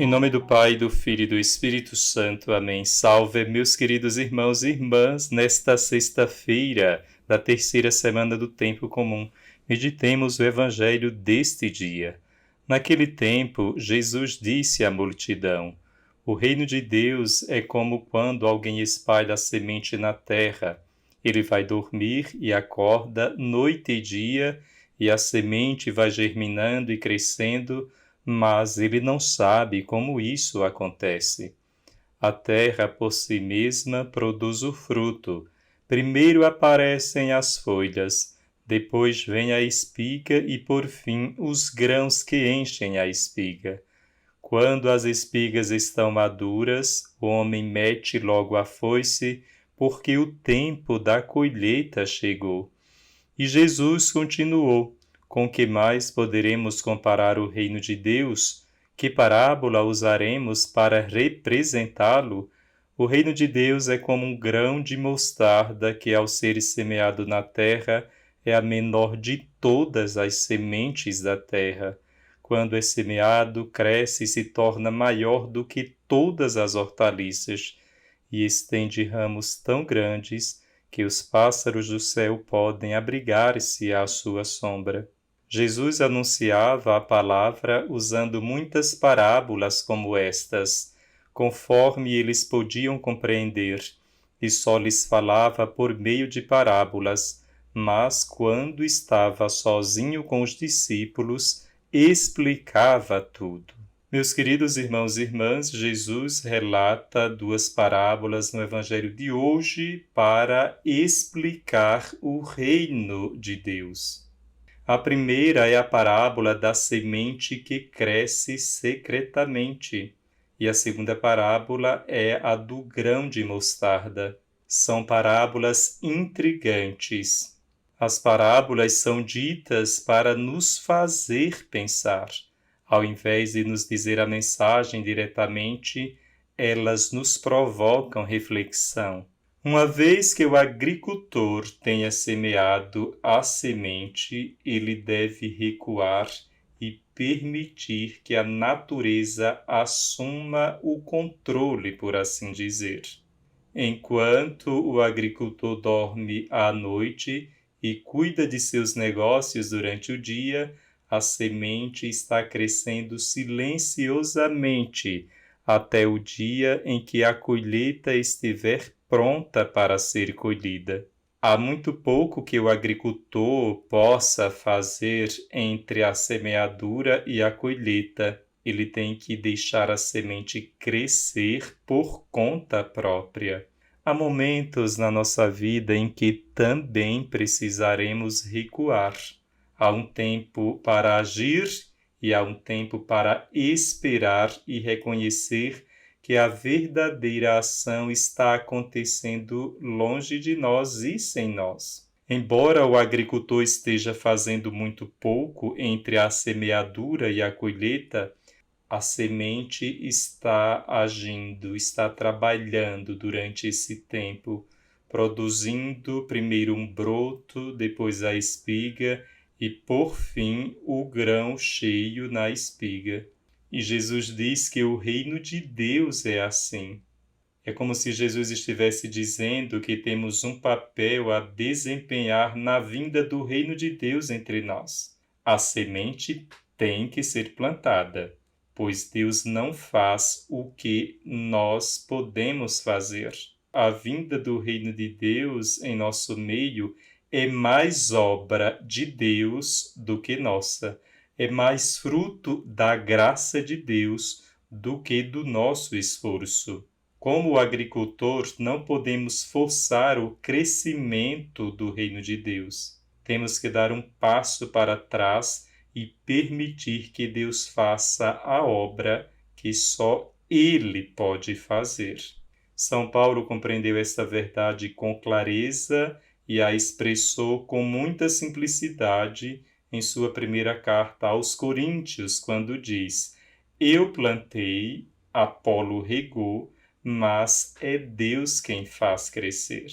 Em nome do Pai, do Filho e do Espírito Santo. Amém. Salve, meus queridos irmãos e irmãs, nesta sexta-feira da terceira semana do Tempo Comum. Meditemos o Evangelho deste dia. Naquele tempo, Jesus disse à multidão: O reino de Deus é como quando alguém espalha a semente na terra. Ele vai dormir e acorda noite e dia, e a semente vai germinando e crescendo, mas ele não sabe como isso acontece. A terra por si mesma produz o fruto. Primeiro aparecem as folhas, depois vem a espiga e, por fim, os grãos que enchem a espiga. Quando as espigas estão maduras, o homem mete logo a foice, porque o tempo da colheita chegou. E Jesus continuou: Com que mais poderemos comparar o reino de Deus? Que parábola usaremos para representá-lo? O reino de Deus é como um grão de mostarda que, ao ser semeado na terra, é a menor de todas as sementes da terra. Quando é semeado, cresce e se torna maior do que todas as hortaliças, e estende ramos tão grandes que os pássaros do céu podem abrigar-se à sua sombra. Jesus anunciava a palavra usando muitas parábolas como estas, conforme eles podiam compreender, e só lhes falava por meio de parábolas, mas quando estava sozinho com os discípulos, explicava tudo. Meus queridos irmãos e irmãs, Jesus relata duas parábolas no Evangelho de hoje para explicar o reino de Deus. A primeira é a parábola da semente que cresce secretamente, e a segunda parábola é a do grão de mostarda. São parábolas intrigantes. As parábolas são ditas para nos fazer pensar. Ao invés de nos dizer a mensagem diretamente, elas nos provocam reflexão. Uma vez que o agricultor tenha semeado a semente, ele deve recuar e permitir que a natureza assuma o controle, por assim dizer. Enquanto o agricultor dorme à noite e cuida de seus negócios durante o dia, a semente está crescendo silenciosamente até o dia em que a colheita estiver pronta para ser colhida. Há muito pouco que o agricultor possa fazer entre a semeadura e a colheita. Ele tem que deixar a semente crescer por conta própria. Há momentos na nossa vida em que também precisaremos recuar. Há um tempo para agir e há um tempo para esperar e reconhecer que a verdadeira ação está acontecendo longe de nós e sem nós. Embora o agricultor esteja fazendo muito pouco entre a semeadura e a colheita, a semente está agindo, está trabalhando durante esse tempo, produzindo primeiro um broto, depois a espiga e, por fim, o grão cheio na espiga. E Jesus diz que o reino de Deus é assim. É como se Jesus estivesse dizendo que temos um papel a desempenhar na vinda do reino de Deus entre nós. A semente tem que ser plantada, pois Deus não faz o que nós podemos fazer. A vinda do reino de Deus em nosso meio é mais obra de Deus do que nossa. É mais fruto da graça de Deus do que do nosso esforço. Como agricultor, não podemos forçar o crescimento do reino de Deus. Temos que dar um passo para trás e permitir que Deus faça a obra que só Ele pode fazer. São Paulo compreendeu esta verdade com clareza e a expressou com muita simplicidade em sua primeira carta aos Coríntios, quando diz: Eu plantei, Apolo regou, mas é Deus quem faz crescer.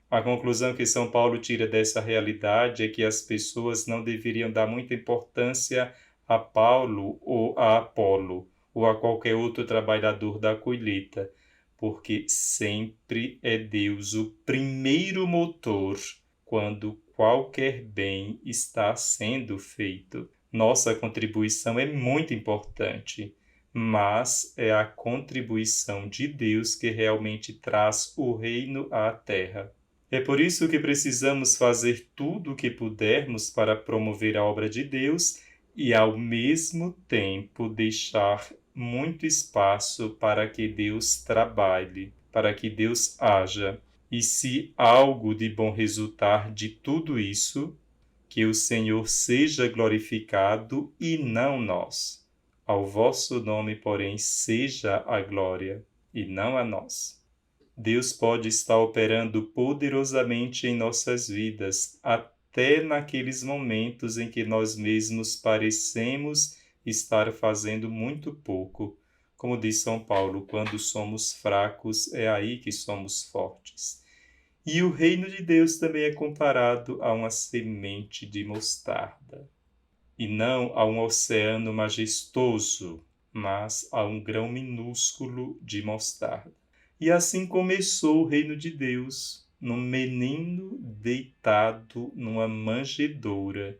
A conclusão que São Paulo tira dessa realidade é que as pessoas não deveriam dar muita importância a Paulo ou a Apolo. ou a qualquer outro trabalhador da colheita, porque sempre é Deus o primeiro motor quando qualquer bem está sendo feito. Nossa contribuição é muito importante, mas é a contribuição de Deus que realmente traz o reino à terra. É por isso que precisamos fazer tudo o que pudermos para promover a obra de Deus e, ao mesmo tempo, deixar muito espaço para que Deus trabalhe, para que Deus haja. E se algo de bom resultar de tudo isso, que o Senhor seja glorificado e não nós. Ao vosso nome, porém, seja a glória e não a nós. Deus pode estar operando poderosamente em nossas vidas, até naqueles momentos em que nós mesmos parecemos estar fazendo muito pouco. Como diz São Paulo, quando somos fracos, é aí que somos fortes. E o reino de Deus também é comparado a uma semente de mostarda, e não a um oceano majestoso, mas a um grão minúsculo de mostarda. E assim começou o reino de Deus, num menino deitado numa manjedoura,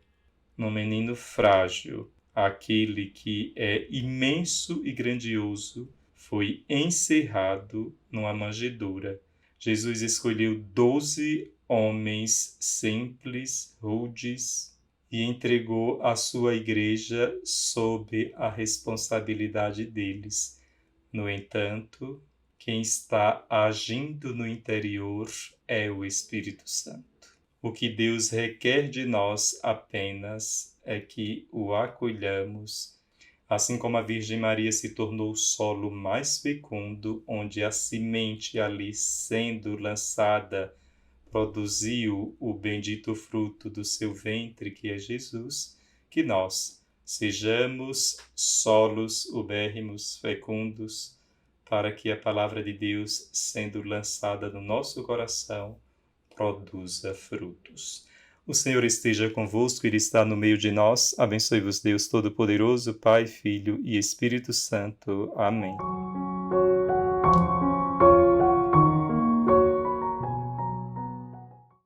num menino frágil. Aquele que é imenso e grandioso foi encerrado numa manjedoura. Jesus escolheu 12 homens simples, rudes, e entregou a sua igreja sob a responsabilidade deles. No entanto, quem está agindo no interior é o Espírito Santo. O que Deus requer de nós apenas é que o acolhamos, assim como a Virgem Maria se tornou o solo mais fecundo, onde a semente ali sendo lançada produziu o bendito fruto do seu ventre, que é Jesus, que nós sejamos solos ubérrimos, fecundos, para que a palavra de Deus, sendo lançada no nosso coração, produza frutos. O Senhor esteja convosco, Ele está no meio de nós. Abençoe-vos Deus Todo-Poderoso, Pai, Filho e Espírito Santo. Amém.